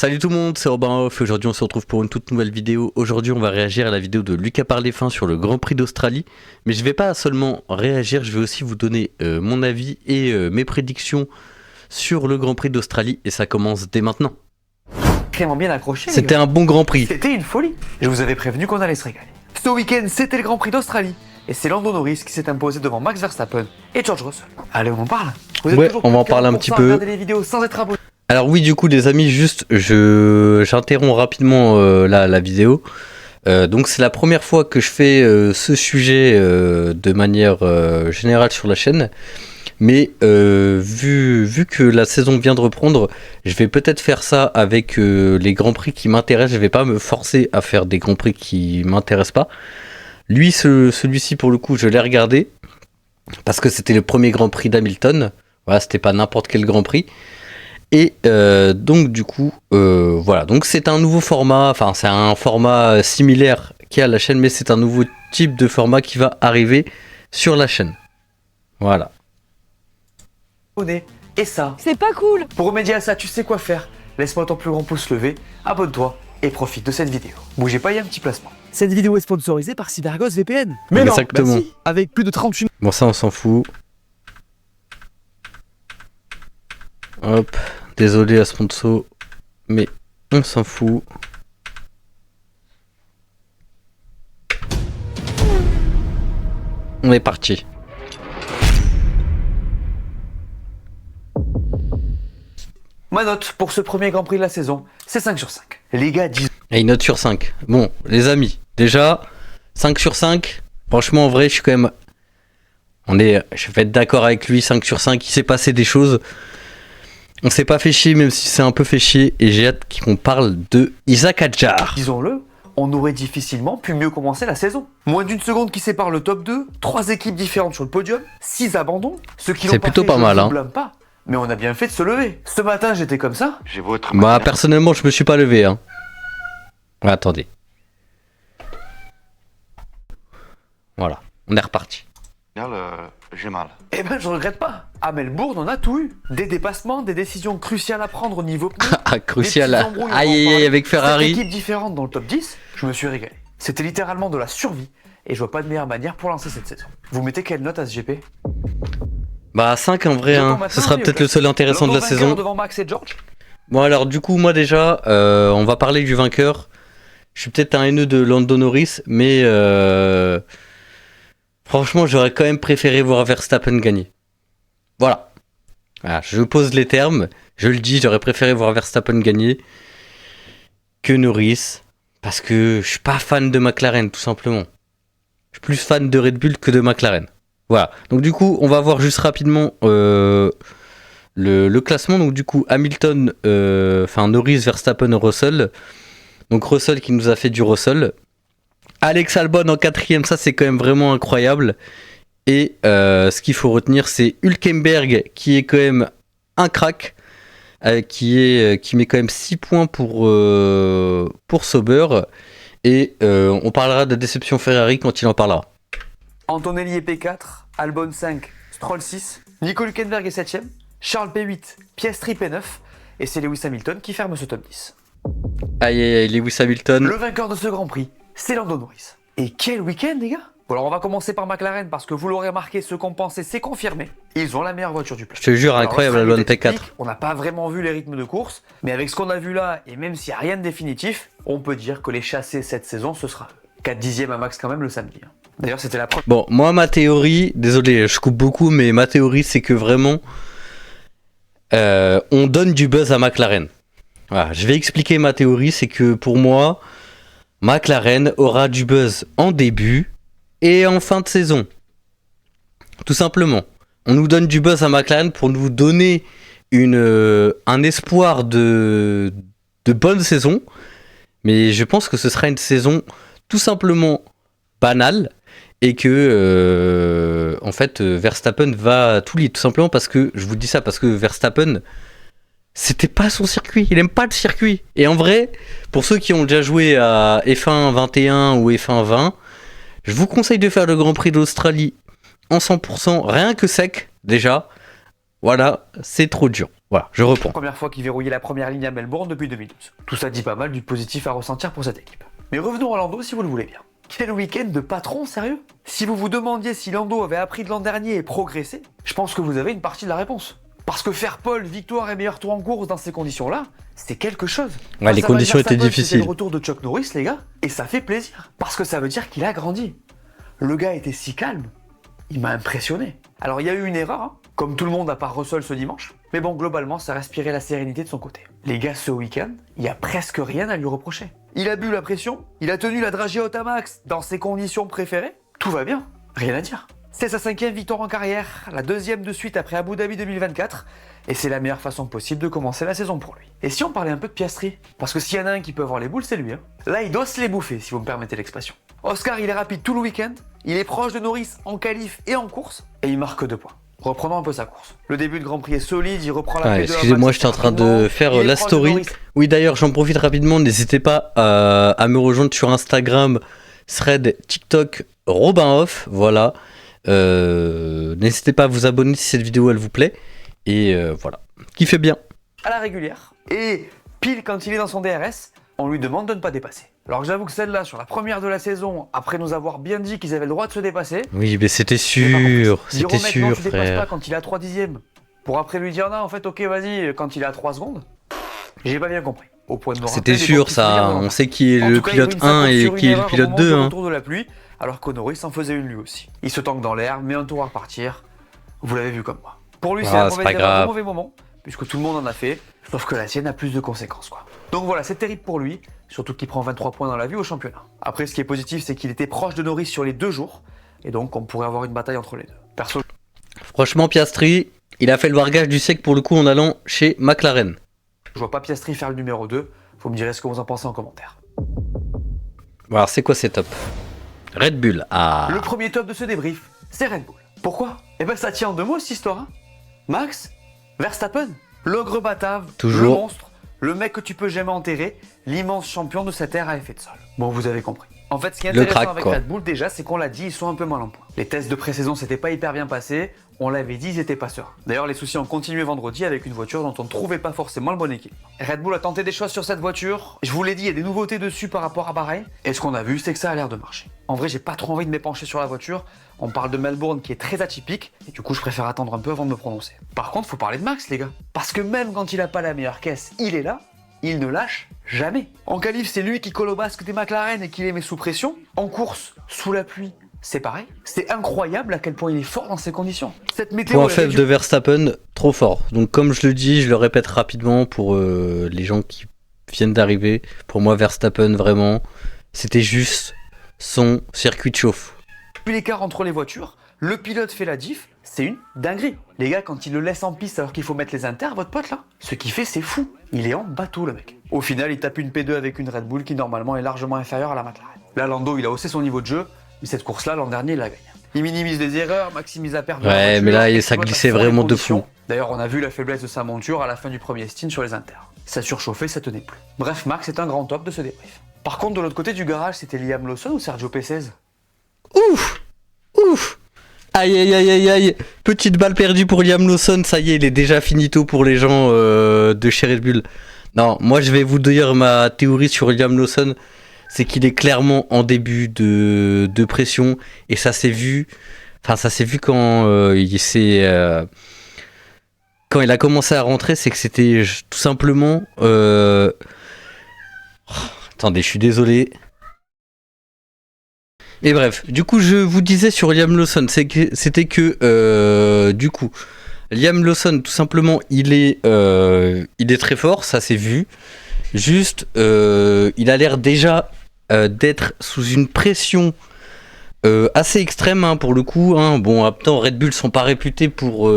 Salut tout le monde, c'est Robin Off et aujourd'hui on se retrouve pour une toute nouvelle vidéo. Aujourd'hui on va réagir à la vidéo de Lucas Parlefin sur le Grand Prix d'Australie. Mais je vais pas seulement réagir, je vais aussi vous donner mon avis et mes prédictions sur le Grand Prix d'Australie. Et ça commence dès maintenant. Vraiment bien accroché. C'était un bon Grand Prix. C'était une folie. Je vous avais prévenu qu'on allait se régaler. Ce week-end c'était le Grand Prix d'Australie. Et c'est Lando Norris qui s'est imposé devant Max Verstappen et George Russell. Allez, on en parle. Vous êtes Ouais, toujours on va en plus de parler un 40% petit à peu. regarder les vidéos sans être abonné. Alors oui, du coup les amis, juste j'interromps rapidement la vidéo. Donc c'est la première fois que je fais ce sujet de manière générale sur la chaîne. Mais vu que la saison vient de reprendre, je vais peut-être faire ça avec les Grands Prix qui m'intéressent. Je vais pas me forcer à faire des Grands Prix qui m'intéressent pas. Lui, celui-ci pour le coup, je l'ai regardé. Parce que c'était le premier Grand Prix d'Hamilton. Voilà, c'était pas n'importe quel Grand Prix. Et donc du coup, voilà. Donc c'est un nouveau format. Enfin, c'est un format similaire qu'il y a à la chaîne. Mais c'est un nouveau type de format qui va arriver sur la chaîne. Voilà. Et ça, C'est pas cool. pour remédier à ça, tu sais quoi faire. Laisse-moi ton plus grand pouce levé, abonne-toi et profite de cette vidéo. Bougez pas, il y a un petit placement. Cette vidéo est sponsorisée par Cybergos VPN. Mais exactement. Bah si, avec plus de 38 Bon, ça on s'en fout. Hop. Désolé à sponsor. Mais on s'en fout. On est parti. Ma note pour ce premier Grand Prix de la saison, c'est 5 sur 5. Les gars disent Et une note sur 5. Bon, les amis, déjà, 5 sur 5. Franchement, en vrai, je suis quand même... Je vais être d'accord avec lui, 5 sur 5. Il s'est passé des choses. On s'est pas fait chier, même si c'est un peu fait chier. Et j'ai hâte qu'on parle de Isaac Hadjar. disons-le, on aurait difficilement pu mieux commencer la saison. Moins d'une seconde qui sépare le top 2, 3 équipes différentes sur le podium, 6 abandons. Ceux qui l'ont C'est pas plutôt fait, pas je mal, ne hein. vous blâme pas. Mais on a bien fait de se lever. Ce matin, j'étais comme ça. J'ai votre Bah, manière. personnellement, je me suis pas levé, hein. Attendez. Voilà, on est reparti. J'ai mal. Eh ben, je regrette pas. À Melbourne, on a tout eu. Des dépassements, des décisions cruciales à prendre au niveau pneus. Ah, crucial. Des petits embrouilles, on va en Aïe, parler. avec Ferrari. 7 équipes différentes dans le top 10, je me suis régalé. C'était littéralement de la survie. Et je vois pas de meilleure manière pour lancer cette saison. Vous mettez quelle note à ce GP? Bah, 5 en vrai, J'entends hein. maintenant Ce sera les peut-être le seul intéressant de la vainqueur saison. devant Max et George. Bon alors du coup moi déjà on va parler du vainqueur. Je suis peut-être un haineux de Lando Norris mais franchement j'aurais quand même préféré voir Verstappen gagner. Voilà, je pose les termes, je le dis, j'aurais préféré voir Verstappen gagner que Norris parce que je suis pas fan de McLaren tout simplement. Je suis plus fan de Red Bull que de McLaren. Voilà, donc du coup on va voir juste rapidement le classement. Donc du coup Hamilton, Norris, Verstappen, Russell. Donc Russell qui nous a fait du Russell. Alex Albon en 4ème, ça c'est quand même vraiment incroyable. Et ce qu'il faut retenir c'est Hülkenberg qui est quand même un crack. Qui met quand même 6 points pour Sauber. Et on parlera de la déception Ferrari quand il en parlera. Antonelli est P4, Albon 5, Stroll 6, Nico Hülkenberg est 7ème, Charles P8, Piastri P9, et c'est Lewis Hamilton qui ferme ce top 10. Aïe aïe aïe, Lewis Hamilton. Le vainqueur de ce Grand Prix, c'est Lando Norris. Et quel week-end les gars! Bon alors on va commencer par McLaren parce que vous l'aurez remarqué, ce qu'on pensait c'est confirmé. Ils ont la meilleure voiture du plateau. Je te jure, Alors, incroyable le Albon stratégie P4. technique, on n'a pas vraiment vu les rythmes de course, mais avec ce qu'on a vu là, et même s'il n'y a rien de définitif, on peut dire que les chassés cette saison, ce sera 4 dixièmes à max quand même le samedi. D'ailleurs c'était la première. Bon, moi ma théorie, désolé je coupe beaucoup, mais ma théorie c'est que vraiment on donne du buzz à McLaren. Voilà, je vais expliquer ma théorie, c'est que pour moi, McLaren aura du buzz en début et en fin de saison. Tout simplement. On nous donne du buzz à McLaren pour nous donner un espoir de bonne saison. Mais je pense que ce sera une saison tout simplement banale. Et que Verstappen va tout lier. Tout simplement parce que, je vous dis ça, parce que Verstappen, c'était pas son circuit. Il aime pas le circuit. Et en vrai, pour ceux qui ont déjà joué à F1 21 ou F1 20, je vous conseille de faire le Grand Prix d'Australie en 100%, rien que sec, déjà. Voilà, c'est trop dur. Voilà, je reprends. Première fois qu'il verrouillait la première ligne à Melbourne depuis 2012. Tout ça dit pas mal du positif à ressentir pour cette équipe. Mais revenons à Lando si vous le voulez bien. Quel week-end de patron, sérieux? Si vous vous demandiez si Lando avait appris de l'an dernier et progressé, je pense que vous avez une partie de la réponse. Parce que faire pole, victoire et meilleur tour en course dans ces conditions-là, c'est quelque chose. Ouais, les Face à conditions Max étaient Verstappen, difficiles. c'était le retour de Chuck Norris, les gars, et ça fait plaisir. Parce que ça veut dire qu'il a grandi. Le gars était si calme, il m'a impressionné. Alors il y a eu une erreur, hein, comme tout le monde à part Russell ce dimanche, mais bon, globalement, ça respirait la sérénité de son côté. Les gars, ce week-end, il y a presque rien à lui reprocher. Il a bu la pression, il a tenu la dragée haute à max dans ses conditions préférées, tout va bien, rien à dire. C'est sa 5e victoire en carrière, la 2e de suite après Abu Dhabi 2024, et c'est la meilleure façon possible de commencer la saison pour lui. Et si on parlait un peu de Piastri? Parce que s'il y en a un qui peut avoir les boules, c'est lui. Hein. Là, il doit se les bouffer, si vous me permettez l'expression. Oscar, il est rapide tout le week-end, il est proche de Norris en qualif et en course, et il marque 2 points. Reprenons un peu sa course. Le début de Grand Prix est solide, il reprend la P2. Excusez-moi, j'étais en train de faire la story. Oui, d'ailleurs, j'en profite rapidement. N'hésitez pas à me rejoindre sur Instagram, Thread, TikTok, Robin-Off. Voilà. N'hésitez pas à vous abonner si cette vidéo elle vous plaît. Et voilà. Kiffez bien. À la régulière. Et pile quand il est dans son DRS, on lui demande de ne pas dépasser. Alors que j'avoue que celle-là, sur la première de la saison, après nous avoir bien dit qu'ils avaient le droit de se dépasser. Oui, mais c'était sûr, c'était sûr, tu dépasses pas frère. quand il est à 3 dixièmes. Pour après lui dire non, en fait, ok, vas-y, quand il est à 3 secondes. J'ai pas bien compris. Au point de me C'était rappeler des sûr, bons petits souvenirs ça. de On l'enfance. sait qui est En le tout cas, il pilote ruine sa 1 course et sur qui est une le erreur au pilote moment 2. du Hein. retour de la pluie, alors qu'Honoré s'en faisait une lui aussi. Il se tanque dans l'air, met un tour à repartir. Vous l'avez vu comme moi. Pour lui, c'est Ah, un c'est mauvais pas erreur grave. au mauvais moment, puisque tout le monde en a fait, sauf que la sienne a plus de conséquences, quoi. Donc voilà, c'est terrible pour lui, surtout qu'il prend 23 points dans la vie au championnat. Après, ce qui est positif, c'est qu'il était proche de Norris sur les 2 jours, et donc on pourrait avoir une bataille entre les deux. Perso, Franchement, Piastri, il a fait le largage du siècle pour le coup en allant chez McLaren. je vois pas Piastri faire le numéro 2, vous me direz ce que vous en pensez en commentaire. Bon, alors, c'est quoi ces tops? Red Bull. Ah. Le premier top de ce débrief, c'est Red Bull. Pourquoi? Eh ben ça tient en 2 mots cette histoire. Hein. Max Verstappen, l'ogre batave, Toujours. le monstre, le mec que tu peux jamais enterrer, l'immense champion de cette ère à effet de sol. Bon, vous avez compris. En fait, ce qui est Le intéressant crack, avec quoi. Red Bull déjà, c'est qu'on l'a dit, ils sont un peu mal en point. Les tests de pré-saison s'étaient pas hyper bien passés, on l'avait dit, ils étaient pas sereins. D'ailleurs, les soucis ont continué vendredi avec une voiture dont on ne trouvait pas forcément le bon équilibre. Red Bull a tenté des choses sur cette voiture, je vous l'ai dit, il y a des nouveautés dessus par rapport à Bahreïn, et ce qu'on a vu, c'est que ça a l'air de marcher. En vrai, j'ai pas trop envie de m'épancher sur la voiture, on parle de Melbourne qui est très atypique, et du coup, je préfère attendre un peu avant de me prononcer. Par contre, faut parler de Max, les gars. Parce que même quand il a pas la meilleure caisse, il est là, il ne lâche jamais. En qualif, c'est lui qui colle au basque des McLaren et qui les met sous pression. En course, sous la pluie, c'est pareil. C'est incroyable à quel point il est fort dans ces conditions. Cette météo Point est faible de Verstappen, trop fort. Donc comme je le dis, je le répète rapidement pour les gens qui viennent d'arriver. Pour moi, Verstappen, vraiment, c'était juste son circuit de chauffe. Puis l'écart entre les voitures, le pilote fait la diff, c'est une dinguerie. Les gars, quand il le laisse en piste alors qu'il faut mettre les inters, votre pote là, ce qu'il fait, c'est fou. Il est en bateau, le mec. Au final, il tape une P2 avec une Red Bull qui normalement est largement inférieure à la McLaren. Là, Lando, il a haussé son niveau de jeu, mais cette course-là, l'an dernier, il la gagne. Il minimise les erreurs, maximise la perte de la Ouais, voiture, mais là, exploite ça à glissait fond les vraiment de conditions. fou. D'ailleurs, on a vu la faiblesse de sa monture à la fin du premier stint sur les inters. Ça surchauffait, ça tenait plus. Bref, Max est un grand top de ce débrief. Par contre, de l'autre côté du garage, c'était Liam Lawson ou Sergio P16? Ouf! Ouf! Aïe aïe aïe aïe aïe! Petite balle perdue pour Liam Lawson, ça y est, il est déjà finito pour les gens de chez Red Bull. Non, moi je vais vous dire ma théorie sur Liam Lawson, c'est qu'il est clairement en début de pression, et ça s'est vu, enfin ça s'est vu quand quand il a commencé à rentrer, c'est que c'était tout simplement... Attendez, je suis désolé. Et bref, du coup, je vous disais sur Liam Lawson, c'était que, du coup, Liam Lawson, tout simplement, il est très fort, ça s'est vu. Juste, il a l'air déjà d'être sous une pression assez extrême, hein, pour le coup. Hein. Bon, en même temps, Red Bull sont pas réputés pour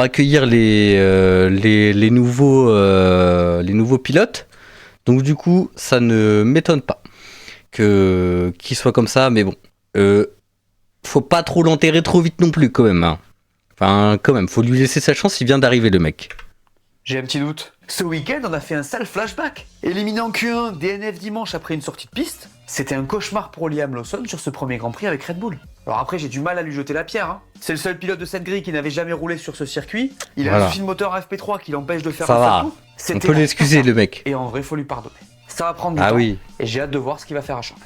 accueillir les nouveaux pilotes. Donc, du coup, ça ne m'étonne pas qu'il soit comme ça, mais bon, faut pas trop l'enterrer trop vite non plus quand même. Hein. Enfin, quand même, faut lui laisser sa chance, il vient d'arriver le mec. J'ai un petit doute. Ce week-end, on a fait un sale flashback. Éliminé en Q1, DNF dimanche après une sortie de piste, c'était un cauchemar pour Liam Lawson sur ce premier Grand Prix avec Red Bull. Alors après, j'ai du mal à lui jeter la pierre. Hein. C'est le seul pilote de cette grille qui n'avait jamais roulé sur ce circuit. Il a un souci de moteur FP3 qui l'empêche de faire ça un va. salto. On peut l'excuser, le mec. Et en vrai, faut lui pardonner. Ça va prendre du Ah temps. oui. Et j'ai hâte de voir ce qu'il va faire à Chambay.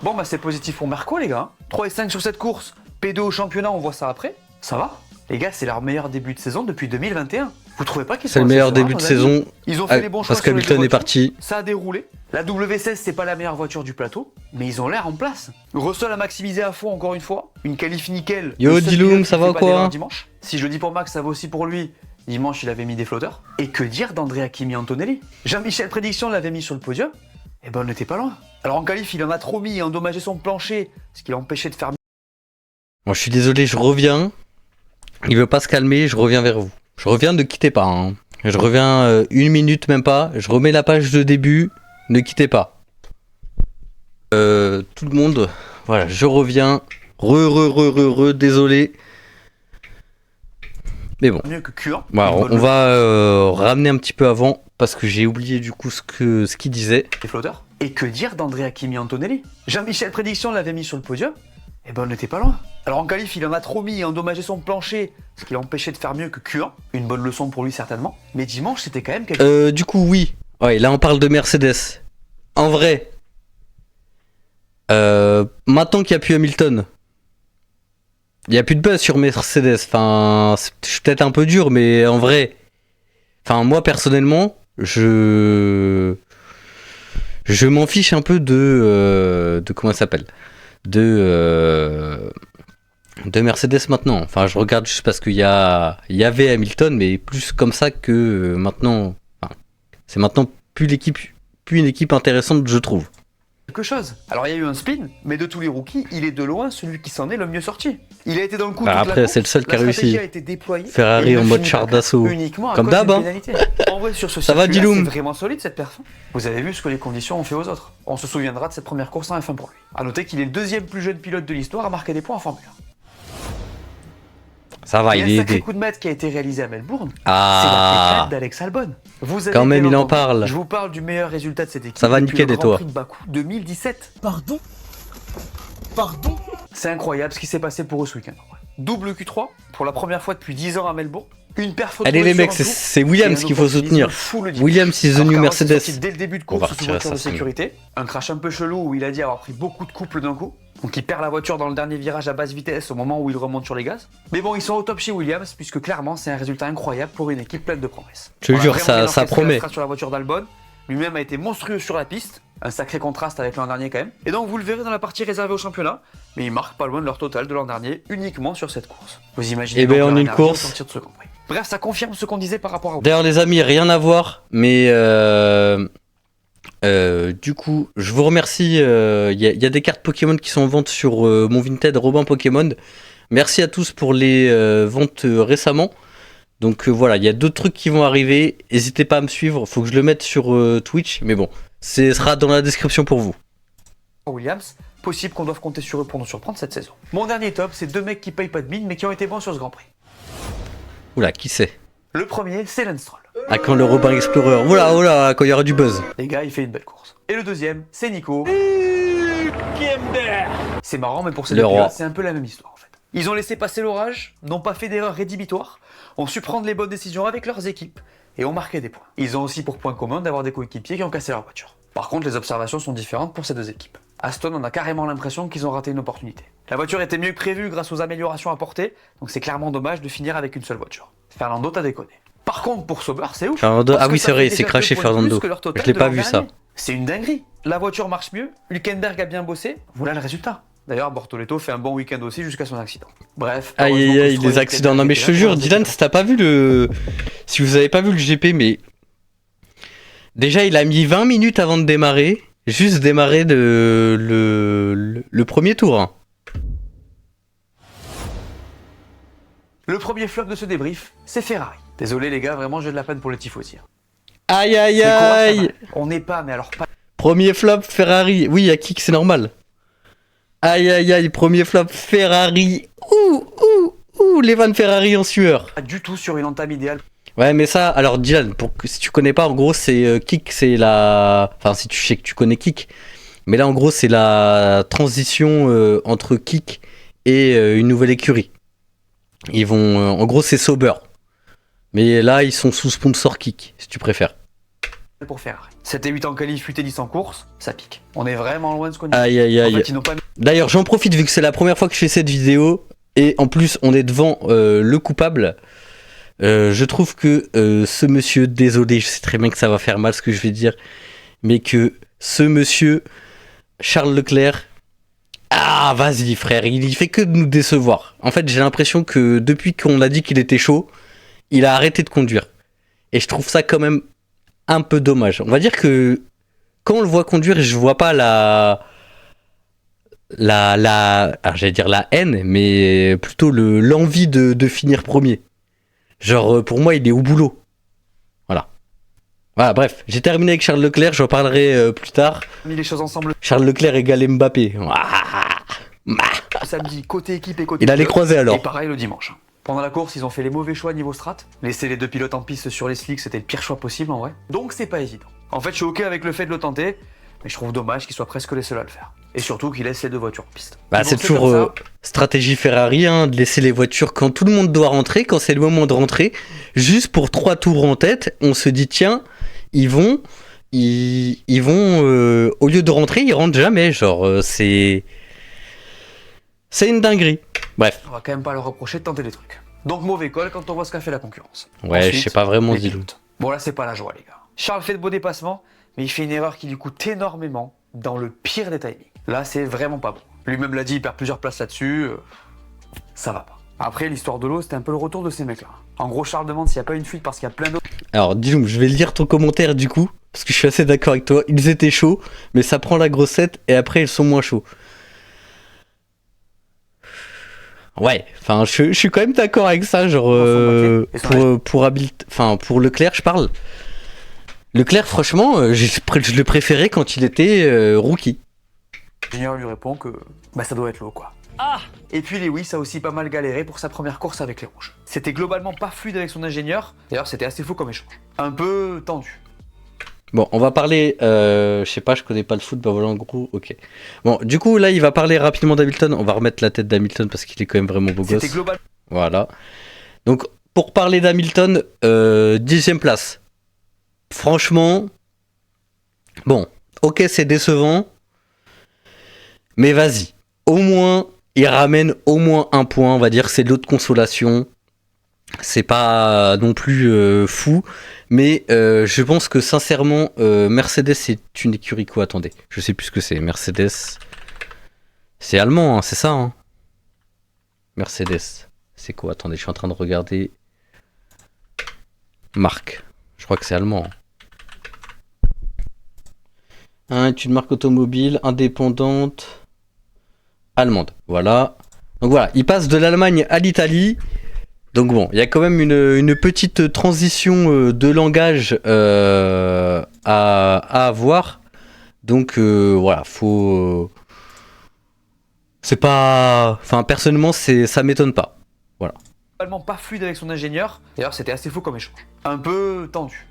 Bon, bah c'est positif pour Marco, les gars. 3 et 5 sur cette course. P2 au championnat, on voit ça après. Ça va. Les gars, c'est leur meilleur début de saison depuis 2021. Vous trouvez pas qu'ils sont C'est le assez meilleur sereins, début de nos amis saison. Ils ont fait les bons choix Parce sur les deux qu'Hamilton est voitures. parti. Ça a déroulé. La W16, c'est pas la meilleure voiture du plateau, mais ils ont l'air en place. Russell a maximisé à fond encore une fois. Une qualif nickel. Yo, Le seul Diloum, pilote qui ça va fait ou pas quoi d'erreur dimanche. Si je le dis pour Max, ça va aussi pour lui. Dimanche, il avait mis des flotteurs. Et que dire d'Andrea Kimi Antonelli? Jean-Michel Prédiction l'avait mis sur le podium. Et ben, on n'était pas loin. Alors en qualif, il en a trop mis et endommagé son plancher, ce qui l'a empêché de faire. Bon, je suis désolé, je reviens. Il veut pas se calmer, je reviens vers vous. Je reviens, ne quittez pas. Hein. Je reviens une minute, même pas. Je remets la page de début. Ne quittez pas. Tout le monde, voilà, je reviens. Désolé. Mais bon. Mieux que Q1. Voilà, on va ramener un petit peu avant parce que j'ai oublié du coup ce qu'il disait. Des flotteurs. Et que dire d'Andrea Kimi Antonelli? Jean-Michel Prédiction l'avait mis sur le podium. Et ben on n'était pas loin. Alors en qualif, il en a trop mis et endommagé son plancher, ce qui l'a empêché de faire mieux que Q1. Une bonne leçon pour lui certainement. Mais dimanche, c'était quand même quelque chose. Du coup, oui. Ouais, là on parle de Mercedes. En vrai, maintenant qu'il n'y a plus Hamilton, il n'y a plus de buzz sur Mercedes. Enfin, je suis peut-être un peu dur, mais en vrai, enfin moi personnellement, je m'en fiche un peu de comment ça s'appelle, de Mercedes maintenant. Enfin, je regarde juste parce qu'il y avait Hamilton, mais plus comme ça que maintenant. Enfin, c'est maintenant plus une équipe intéressante, je trouve. Quelque chose. Alors il y a eu un spin, mais de tous les rookies, il est de loin celui qui s'en est le mieux sorti. Il a été dans le coup. Bah, toute la après, course, c'est le seul qui a la stratégie réussi. a été déployée, Ferrari et il en ne mode finit char pas d'assaut. uniquement à Comme cause d'hab, d'une hein. pénalité. En vrai, sur ce Ça va, circuit-là, Diloum? c'est vraiment solide cette perf. Vous avez vu ce que les conditions ont fait aux autres. On se souviendra de cette première course en F1 pour lui. A noter qu'il est le deuxième plus jeune pilote de l'histoire à marquer des points en Formule 1. Ça va, Il y a il un est sacré aidé. coup de maître qui a été réalisé à Melbourne. Ah. C'est la pétade d'Alex Albon. Vous avez Quand même, bien il en entendu. parle. Je vous parle du meilleur résultat de cette équipe. Ça va depuis nickel, le et Grand toi? Prix de Bakou 2017. Pardon? C'est incroyable ce qui s'est passé pour eux ce week-end. Double Q3 pour la première fois depuis 10 ans à Melbourne. Une perf. Allez les mecs, c'est Williams qu'il faut soutenir. Williams is the new Mercedes. Dès le début de On va course sous retirer voiture ça, de c'est sécurité. Un crash un peu chelou où il a dit avoir pris beaucoup de couples d'un coup. Donc il perd la voiture dans le dernier virage à basse vitesse au moment où il remonte sur les gaz. Mais bon, ils sont au top chez Williams puisque clairement c'est un résultat incroyable pour une équipe pleine de promesses. Je te jure, ça promet. Sur la voiture d'Albon, lui-même a été monstrueux sur la piste. Un sacré contraste avec l'an dernier quand même. Et donc vous le verrez dans la partie réservée au championnat. Mais ils marquent pas loin de leur total de l'an dernier uniquement sur cette course. Vous imaginez Eh ben, donc en leur une énergie au course. sortir de ce Grand Prix. Bref, ça confirme ce qu'on disait par rapport à... D'ailleurs les amis, rien à voir, mais du coup, je vous remercie. Il y a des cartes Pokémon qui sont en vente sur mon Vinted Robin Pokémon. Merci à tous pour les ventes récemment. Donc voilà, il y a d'autres trucs qui vont arriver. N'hésitez pas à me suivre, faut que je le mette sur Twitch, mais bon, ce sera dans la description pour vous. Williams, possible qu'on doive compter sur eux pour nous surprendre cette saison. Mon dernier top, c'est deux mecs qui payent pas de mine mais qui ont été bons sur ce Grand Prix. Oula, qui c'est? Le premier, c'est Lance Stroll. Ah, quand le Robin Explorer. Oula, quand il y aura du buzz. Les gars, il fait une belle course. Et le deuxième, c'est Nico. C'est marrant, mais pour ces Le deux roi. pilotes, c'est un peu la même histoire en fait. Ils ont laissé passer l'orage, n'ont pas fait d'erreur rédhibitoire, ont su prendre les bonnes décisions avec leurs équipes et ont marqué des points. Ils ont aussi pour point commun d'avoir des coéquipiers qui ont cassé leur voiture. Par contre, les observations sont différentes pour ces deux équipes. Aston, on a carrément l'impression qu'ils ont raté une opportunité. La voiture était mieux que prévu grâce aux améliorations apportées, donc c'est clairement dommage de finir avec une seule voiture. Fernando, t'as déconné. Par contre, pour Sauber, c'est ouf. Fernando, parce ah que oui, ça c'est vrai, fait il s'est déjà craché 2 points de plus Fernando. que leur total Je l'ai de pas l'an vu, dernier. ça. C'est une dinguerie. La voiture marche mieux, Hülkenberg a bien bossé, voilà le résultat. D'ailleurs, Bortoletto fait un bon week-end aussi jusqu'à son accident. Bref. Aïe heureusement aïe que aïe, Stroll les et accidents. Non Hülkenberg mais étaient je te là jure, pour Dylan, leur si t'as pas vu le... Si vous avez pas vu le GP, mais... Déjà, il a mis 20 minutes avant de démarrer. Juste démarrer le premier tour. Hein. Le premier flop de ce débrief, c'est Ferrari. Désolé les gars, vraiment j'ai de la peine pour les tifosi. Aïe aïe Mais courage, aïe. Ferrari. On n'est pas, mais alors pas... Premier flop Ferrari. Oui, à kick, c'est normal. Aïe aïe aïe, premier flop Ferrari. Ouh. Ouh, les vannes Ferrari en sueur. Pas du tout sur une entame idéale. Ouais, mais ça, alors Dylan, si tu connais pas, en gros, c'est Kick, c'est la. Enfin, si tu sais que tu connais Kick. Mais là, en gros, c'est la transition entre Kick et une nouvelle écurie. Ils vont. En gros, c'est Sauber. Mais là, ils sont sous sponsor Kick, si tu préfères. Pour Ferrari. 7 et 8 en qualif, 8 et 10 en course, ça pique. On est vraiment loin de ce qu'on dit. Aïe, aïe, aïe. En fait, ils n'ont pas mis D'ailleurs, j'en profite vu que c'est la première fois que je fais cette vidéo. Et en plus, on est devant le coupable. Je trouve que ce monsieur, désolé, je sais très bien que ça va faire mal ce que je vais dire, mais que ce monsieur, Charles Leclerc, ah vas-y frère, il fait que de nous décevoir. En fait, j'ai l'impression que depuis qu'on a dit qu'il était chaud, il a arrêté de conduire. Et je trouve ça quand même un peu dommage. On va dire que quand on le voit conduire, je vois pas alors j'allais dire la haine, mais plutôt l'envie de finir premier. Genre, pour moi, il est au boulot. Voilà. Voilà, bref. J'ai terminé avec Charles Leclerc, j'en parlerai plus tard. les choses ensemble Charles Leclerc égale Mbappé. samedi, côté équipe et côté Il a les pilote. croisés alors. Et pareil le dimanche. Pendant la course, ils ont fait les mauvais choix niveau strat. Laisser les deux pilotes en piste sur les slicks, c'était le pire choix possible en vrai. Donc c'est pas évident. En fait, je suis ok avec le fait de le tenter, mais je trouve dommage qu'ils soient presque les seuls à le faire. Et surtout qu'ils laissent les deux voitures en piste. Bah, Mais c'est bon, toujours comme ça. stratégie Ferrari, hein, de laisser les voitures quand tout le monde doit rentrer, quand c'est le moment de rentrer. Juste pour 3 tours en tête, on se dit tiens, ils vont, au lieu de rentrer, ils rentrent jamais. Genre, c'est une dinguerie. Bref. On va quand même pas leur reprocher de tenter des trucs. Donc mauvais call quand on voit ce qu'a fait la concurrence. Ouais, Ensuite, je sais pas vraiment les Dilou. pilotes. Bon là c'est pas la joie les gars. Charles fait de beaux dépassements, mais il fait une erreur qui lui coûte énormément dans le pire des timings. Là c'est vraiment pas bon. Lui-même l'a dit, il perd plusieurs places là-dessus. Ça va pas. Après l'histoire de l'eau, c'était un peu le retour de ces mecs-là. En gros Charles demande s'il n'y a pas une fuite parce qu'il y a plein d'autres. Alors, Dilou, je vais lire ton commentaire du coup, parce que je suis assez d'accord avec toi. Ils étaient chauds, mais ça prend la grossette et après ils sont moins chauds. Ouais, enfin, je suis quand même d'accord avec ça, genre pour Leclerc, je parle. Leclerc, franchement, je le préférais quand il était rookie. L'ingénieur lui répond que bah ça doit être l'eau quoi. Et puis Lewis a aussi pas mal galéré pour sa première course avec les rouges. C'était globalement pas fluide avec son ingénieur, d'ailleurs c'était assez fou comme échange. Un peu tendu. Bon, on va parler, je sais pas, je connais pas le foot, bah voilà en gros, ok. Bon, du coup là il va parler rapidement d'Hamilton, on va remettre la tête d'Hamilton parce qu'il est quand même vraiment beau gosse. C'était globalement. Voilà. Donc pour parler d'Hamilton, 10ème place. Franchement, bon, ok c'est décevant, mais vas-y, au moins il ramène au moins un point, on va dire que c'est de l'eau de consolation. C'est pas non plus fou, mais je pense que sincèrement, Mercedes c'est une écurie quoi, attendez, je sais plus ce que c'est, Mercedes, c'est allemand, hein, c'est ça, hein. Mercedes, c'est quoi, attendez, je suis en train de regarder, marque, je crois que c'est allemand. Est une marque automobile indépendante allemande, voilà. Donc voilà, il passe de l'Allemagne à l'Italie. Donc bon, il y a quand même une petite transition de langage à avoir. Donc voilà, faut... c'est pas... Enfin, personnellement, ça m'étonne pas. Voilà. Globalement pas fluide avec son ingénieur, d'ailleurs c'était assez fou comme échange. Un peu tendu.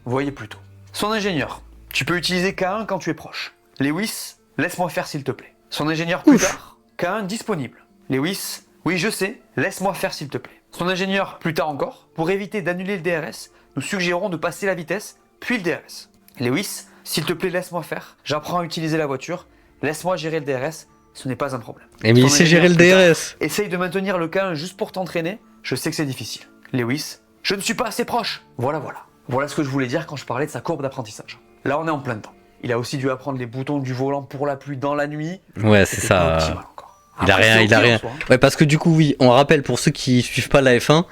Vous voyez plutôt. Son ingénieur, tu peux utiliser K1 quand tu es proche. Lewis, laisse-moi faire s'il te plaît. Son ingénieur plus tard, K1 disponible. Lewis, oui je sais, laisse-moi faire s'il te plaît. Son ingénieur plus tard encore, pour éviter d'annuler le DRS, nous suggérons de passer la vitesse, puis le DRS. Lewis, s'il te plaît laisse-moi faire, j'apprends à utiliser la voiture, laisse-moi gérer le DRS, ce n'est pas un problème. Et mais Son il sait gérer le ingénieur plus DRS. tard, essaye de maintenir le K1 juste pour t'entraîner, je sais que c'est difficile. Lewis, je ne suis pas assez proche. Voilà. Voilà ce que je voulais dire quand je parlais de sa courbe d'apprentissage. Là on est en plein dedans. Il a aussi dû apprendre les boutons du volant pour la pluie dans la nuit. Ouais, c'est C'était ça. pas optimal encore. Il a Après, rien, c'est il a ok en rien. soi, hein. Ouais, parce que du coup, oui, on rappelle pour ceux qui suivent pas la F1,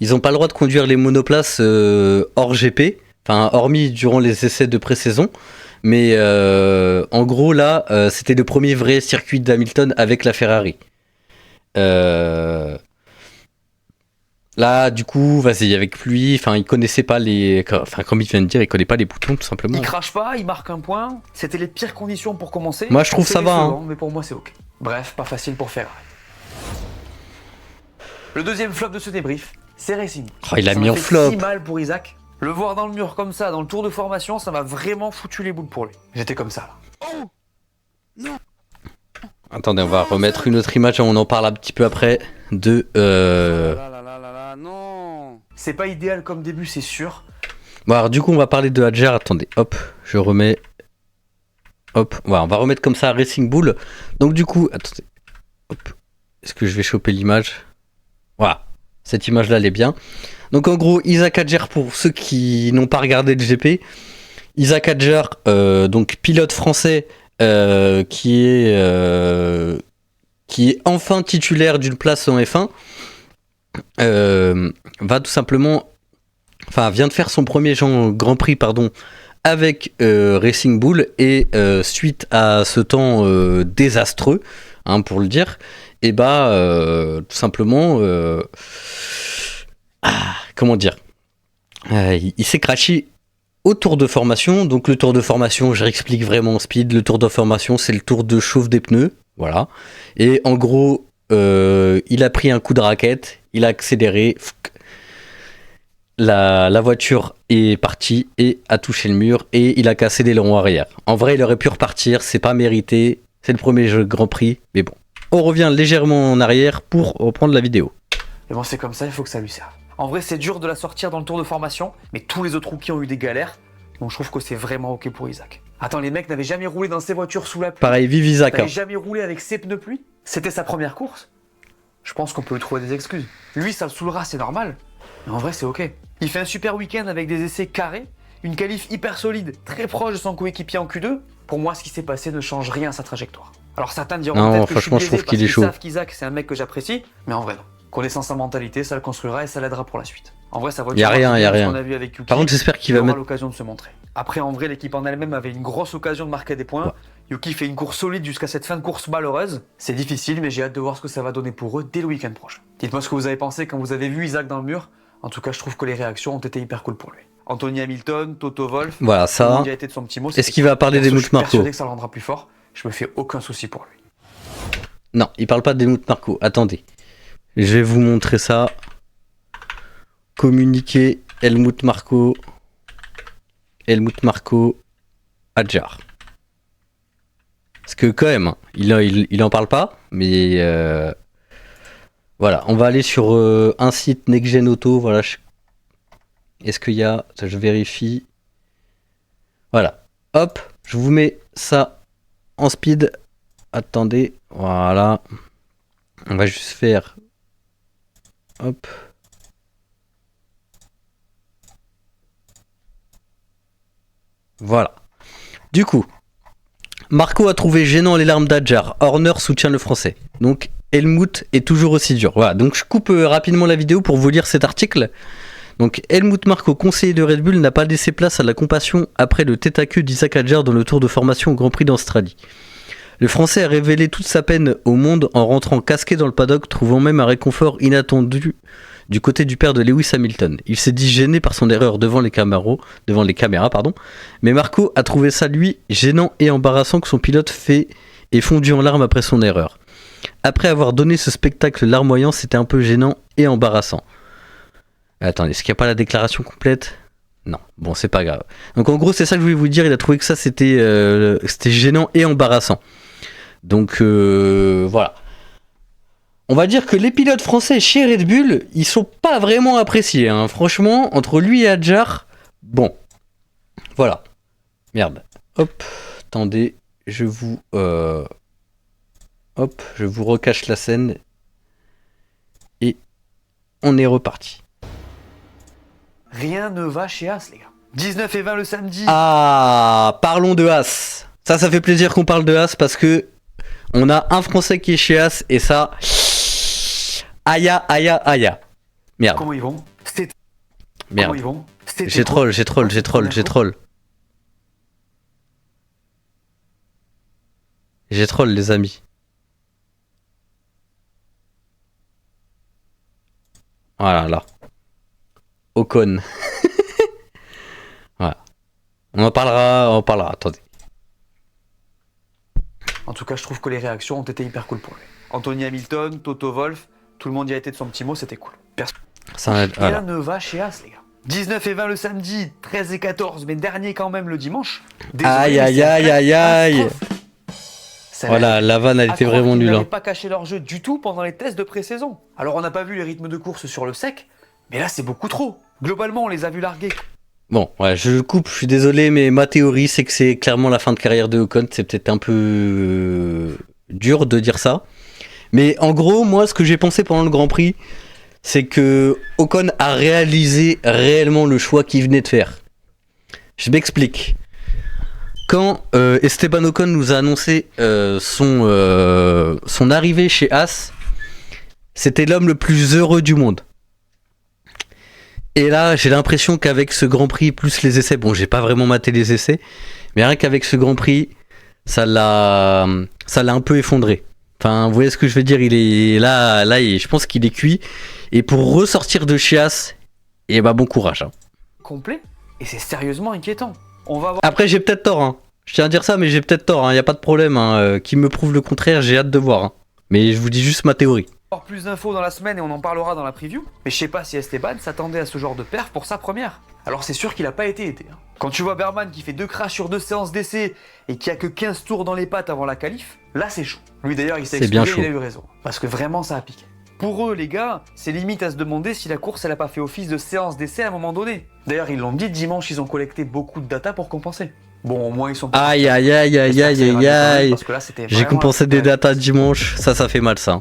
ils ont pas le droit de conduire les monoplaces hors GP, enfin hormis durant les essais de pré-saison. Mais en gros, là, c'était le premier vrai circuit d'Hamilton avec la Ferrari. Là, du coup, vas-y, avec lui, enfin, il connaissait pas les... Enfin, comme il vient de dire, il connaît pas les boutons, tout simplement. Il crache pas, il marque un point. C'était les pires conditions pour commencer. Moi, je trouve C'est ça va, décevant, hein. mais pour moi, c'est ok. Bref, pas facile pour Ferrari. Le deuxième flop de ce débrief, c'est Racing. Oh, il a Ça mis m'a en fait flop. si mal pour Isaac. Le voir dans le mur comme ça, dans le tour de formation, ça m'a vraiment foutu les boules pour lui. J'étais comme ça là. Attendez, on va remettre une autre image, on en parle un petit peu après de... non. C'est pas idéal comme début, c'est sûr. Bon, alors du coup, on va parler de Hadjar. Attendez, hop, je remets... Hop, voilà, on va remettre comme ça Racing Bull. Donc du coup, attendez, hop, est-ce que je vais choper l'image? Voilà, cette image-là, elle est bien. Donc en gros, Isaac Hadjar, pour ceux qui n'ont pas regardé le GP, Isaac Hadjar, donc pilote français, qui est enfin titulaire d'une place en F1, va tout simplement, enfin vient de faire son premier Grand Prix, pardon, avec Racing Bull, et suite à ce temps désastreux, hein, pour le dire, et tout simplement, comment dire, il s'est crashé au tour de formation. Donc le tour de formation, je réexplique vraiment en speed, le tour de formation c'est le tour de chauffe des pneus, voilà, et en gros il a pris un coup de raquette, il a accéléré, la voiture est partie et a touché le mur et il a cassé l'aileron arrière. En vrai il aurait pu repartir, c'est pas mérité, c'est le premier Grand Prix, mais bon, on revient légèrement en arrière pour reprendre la vidéo. Mais bon, c'est comme ça, il faut que ça lui serve. En vrai, c'est dur de la sortir dans le tour de formation, mais tous les autres rookies ont eu des galères, donc je trouve que c'est vraiment ok pour Isaac. Attends, les mecs n'avaient jamais roulé dans ces voitures sous la pluie. Pareil, vive Isaac. N'avaient jamais roulé avec ses pneus pluie. C'était sa première course. Je pense qu'on peut lui trouver des excuses. Lui, ça le saoulera, c'est normal. Mais en vrai, c'est ok. Il fait un super week-end avec des essais carrés, une qualif hyper solide, très proche de son coéquipier en Q2. Pour moi, ce qui s'est passé ne change rien à sa trajectoire. Alors certains diront Non, peut-être que franchement, je je suis trouve biaisé qu'il est parce chaud. qu'ils savent qu'Isaac, c'est un mec que j'apprécie, mais en vrai, non. Connaissant sa mentalité, ça le construira et ça l'aidera pour la suite. En vrai, sa voiture, Y a rien, marche y a bien, ce rien. qu'on a vu avec Yuki, Par contre, j'espère qu'il il va aura mettre... l'occasion de se montrer. Après, en vrai, l'équipe en elle-même avait une grosse occasion de marquer des points. Ouais. Yuki fait une course solide jusqu'à cette fin de course malheureuse. C'est difficile, mais j'ai hâte de voir ce que ça va donner pour eux dès le week-end prochain. Dites-moi ce que vous avez pensé quand vous avez vu Isaac dans le mur. En tout cas, je trouve que les réactions ont été hyper cool pour lui. Anthony Hamilton, Toto Wolff, Voilà, ça... mondialité de son petit mot. Est-ce qu'il va parler des Je Mout suis Marco? persuadé que ça le rendra plus fort. Je me fais aucun souci pour lui. Non, il parle pas des Mout Marco. Attendez. Je vais vous montrer ça. Communiqué Helmut Marco. Helmut Marco Hadjar. Parce que quand même, il en parle pas, mais voilà, on va aller sur un site Next Gen Auto. Voilà, est-ce qu'il y a, ça, je vérifie. Voilà, hop, je vous mets ça en speed. Attendez, voilà, on va juste faire, hop. Voilà. Du coup, Marco a trouvé gênant les larmes d'Adjar. Horner soutient le français. Donc Helmut est toujours aussi dur. Voilà, donc je coupe rapidement la vidéo pour vous lire cet article. Donc Helmut Marco, conseiller de Red Bull, n'a pas laissé place à la compassion après le tête-à-queue d'Isaac Hadjar dans le tour de formation au Grand Prix d'Australie. Le français a révélé toute sa peine au monde en rentrant casqué dans le paddock, trouvant même un réconfort inattendu du côté du père de Lewis Hamilton. Il s'est dit gêné par son erreur devant les caméras, mais Marco a trouvé ça, lui, gênant et embarrassant que son pilote est fondu en larmes après son erreur. Après avoir donné ce spectacle larmoyant, c'était un peu gênant et embarrassant. Attendez, est-ce qu'il n'y a pas la déclaration complète ? Non, bon, c'est pas grave. Donc en gros, c'est ça que je voulais vous dire, il a trouvé que ça c'était gênant et embarrassant. Donc voilà. On va dire que les pilotes français chez Red Bull, ils sont pas vraiment appréciés, hein. Franchement, entre lui et Hadjar, bon, voilà. Merde. Hop, attendez, je vous recache la scène et on est reparti. Rien ne va chez As, les gars. 19 et 20 le samedi. Ah, parlons de As. Ça fait plaisir qu'on parle de As parce que on a un Français qui est chez As et ça... Aïe. Merde. Comment ils vont ? Merde. Comment ils vont ? J'ai troll. J'ai troll, les amis. Voilà, là. Ocon. Voilà. On en parlera, attendez. En tout cas, je trouve que les réactions ont été hyper cool pour lui. Anthony Hamilton, Toto Wolff, Tout le monde y a été de son petit mot, c'était cool. Ça, voilà. Rien ne va chez As, les gars. 19 et 20 le samedi, 13 et 14, mais dernier quand même le dimanche. Désolé, Aïe, mais aïe, c'est aïe, aïe, aïe. catastrophe. Ça Voilà, la vanne, elle à était croire vraiment qu'ils nulle. n'avaient Hein. pas caché leur jeu du tout pendant les tests de pré-saison. Alors on n'a pas vu les rythmes de course sur le sec, mais là c'est beaucoup trop. Globalement, on les a vus larguer. Bon, ouais, je coupe, je suis désolé, mais ma théorie, c'est que c'est clairement la fin de carrière de Ocon. C'est peut-être un peu dur de dire ça. Mais en gros, moi, ce que j'ai pensé pendant le Grand Prix, c'est que Ocon a réalisé réellement le choix qu'il venait de faire. Je m'explique. Quand Esteban Ocon nous a annoncé son arrivée chez As, c'était l'homme le plus heureux du monde. Et là, j'ai l'impression qu'avec ce Grand Prix, plus les essais, bon, j'ai pas vraiment maté les essais, mais rien qu'avec ce Grand Prix, ça l'a un peu effondré. Enfin, vous voyez ce que je veux dire, il est là, je pense qu'il est cuit. Et pour ressortir de chez As, eh ben, bon courage. Hein. Complet, et c'est sérieusement inquiétant. On va voir. Après, j'ai peut-être tort, hein. Je tiens à dire ça, mais j'ai peut-être tort, y a pas de problème. Hein. Qui me prouve le contraire, j'ai hâte de voir. Hein. Mais je vous dis juste ma théorie. Plus d'infos dans la semaine et on en parlera dans la preview. Mais je sais pas si Esteban s'attendait à ce genre de perf pour sa première. Alors c'est sûr qu'il a pas été aidé. Hein. Quand tu vois Berman qui fait 2 crashs sur 2 séances d'essai et qui a que 15 tours dans les pattes avant la qualif, là c'est chaud. Lui d'ailleurs il s'est C'est bien excusé, chaud. il a eu raison. Parce que vraiment ça a piqué. Pour eux les gars, c'est limite à se demander si la course elle a pas fait office de séance d'essai à un moment donné. D'ailleurs ils l'ont dit dimanche, ils ont collecté beaucoup de data pour compenser. Bon au moins ils sont pas... Aïe, aïe, aïe, aïe, J'espère que ça aïe, ira aïe, mieux quand même, aïe. parce que là, c'était J'ai vraiment compensé la- des datas dimanche, ça fait mal ça.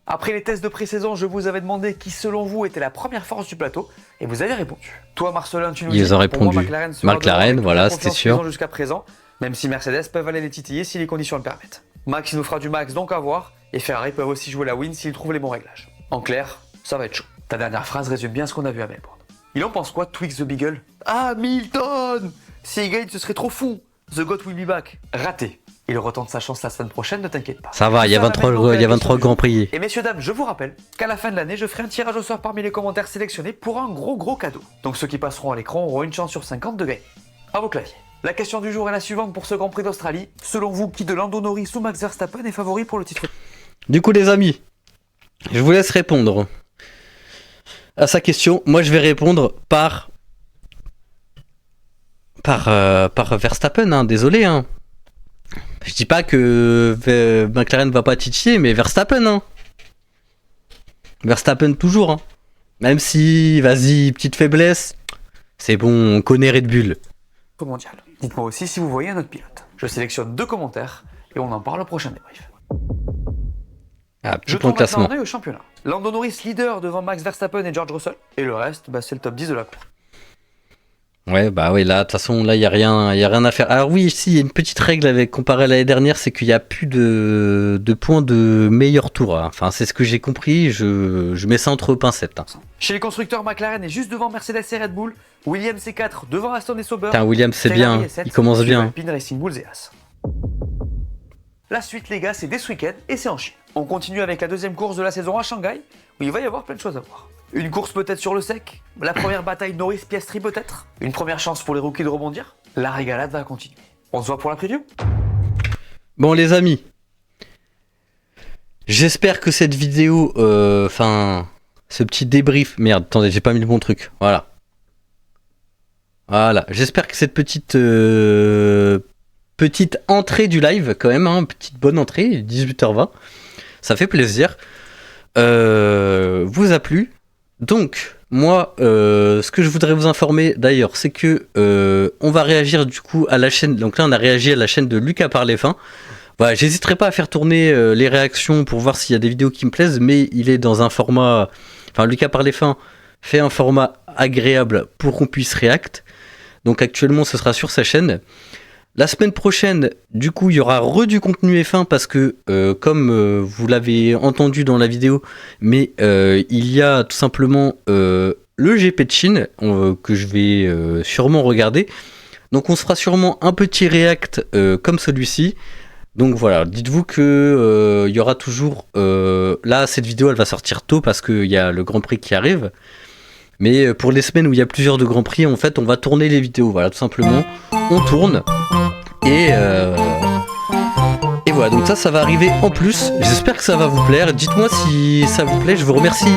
Après les tests de pré-saison, je vous avais demandé qui, selon vous, était la première force du plateau, et vous avez répondu. Toi, Marcelin, tu nous Ils dis, ont pour moi, répondu. McLaren, sera McLaren, devant avec voilà, la c'était confiance sûr. qu'ils ont jusqu'à présent, même si Mercedes peuvent aller les titiller si les conditions le permettent. Max, il nous fera du max, donc à voir, et Ferrari peuvent aussi jouer la win s'ils trouvent les bons réglages. En clair, ça va être chaud. Ta dernière phrase résume bien ce qu'on a vu à Melbourne. Il en pense quoi, Twix the Beagle? Hamilton! S'il gagne, ce serait trop fou! The GOAT will be back. Raté. Il retente sa chance la semaine prochaine, ne t'inquiète pas. Ça va, il y a Ça ramène 23, donc à la il y a question 23 du grands jour. prix. Et messieurs, dames, je vous rappelle qu'à la fin de l'année, je ferai un tirage au sort parmi les commentaires sélectionnés pour un gros cadeau. Donc ceux qui passeront à l'écran auront une chance sur 50 de gagner. À vos claviers. La question du jour est la suivante pour ce Grand Prix d'Australie. Selon vous, qui de Lando Norris ou Max Verstappen est favori pour le titre? Du coup, les amis, je vous laisse répondre à sa question. Moi, je vais répondre par Verstappen, hein, désolé. Hein. Je dis pas que McLaren va pas titiller, mais Verstappen. Hein. Verstappen toujours. Hein. Même si, vas-y, petite faiblesse, c'est bon, on connaît Red Bull. Mondial. Dites-moi aussi si vous voyez un autre pilote. Je sélectionne 2 commentaires et on en parle au prochain débrief. Ah, petit Je point tourne de classement. maintenant au championnat. Lando Norris leader devant Max Verstappen et George Russell. Et le reste, c'est le top 10 de la course. Ouais, bah oui, là, de toute façon, là, il y a rien à faire. Alors oui, si, il y a une petite règle avec comparé à l'année dernière, c'est qu'il n'y a plus de points de meilleur tour. Hein. Enfin, c'est ce que j'ai compris, je mets ça entre pincettes. Hein. Chez les constructeurs, McLaren est juste devant Mercedes et Red Bull. Williams est 4 devant Aston et Sauber. Putain, Williams, c'est Ferrari bien, est 7, il commence suivi bien. Alpine, Racing Bulls et As. La suite, les gars, c'est dès ce week-end et c'est en Chine. On continue avec la deuxième course de la saison à Shanghai, où il va y avoir plein de choses à voir. Une course peut-être sur le sec, la première bataille Norris-Piastri peut-être, une première chance pour les rookies de rebondir. La régalade va continuer. On se voit pour la preview? Bon, les amis, j'espère que cette vidéo, ce petit débrief, merde, attendez, j'ai pas mis le bon truc, voilà. Voilà, j'espère que cette petite entrée du live, quand même, hein, petite bonne entrée, 18h20, ça fait plaisir, vous a plu. Donc, moi, ce que je voudrais vous informer d'ailleurs, c'est que on va réagir du coup à la chaîne. Donc là, on a réagi à la chaîne de Lucas par les fins. Voilà, j'hésiterai pas à faire tourner les réactions pour voir s'il y a des vidéos qui me plaisent, mais il est dans un format. Enfin, Lucas par les fins fait un format agréable pour qu'on puisse react. Donc actuellement, ce sera sur sa chaîne. La semaine prochaine, du coup, il y aura du contenu F1 parce que, comme vous l'avez entendu dans la vidéo, mais il y a tout simplement le GP de Chine que je vais sûrement regarder. Donc on se fera sûrement un petit react comme celui-ci. Donc voilà, dites-vous que il y aura toujours... là, cette vidéo, elle va sortir tôt parce qu'il y a le Grand Prix qui arrive. Mais pour les semaines où il y a plusieurs de Grands Prix, en fait, on va tourner les vidéos. Voilà, tout simplement. On tourne. Et voilà, donc ça va arriver en plus. J'espère que ça va vous plaire. Dites-moi si ça vous plaît. Je vous remercie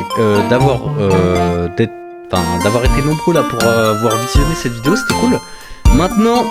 d'avoir été nombreux là pour avoir visionné cette vidéo. C'était cool. Maintenant,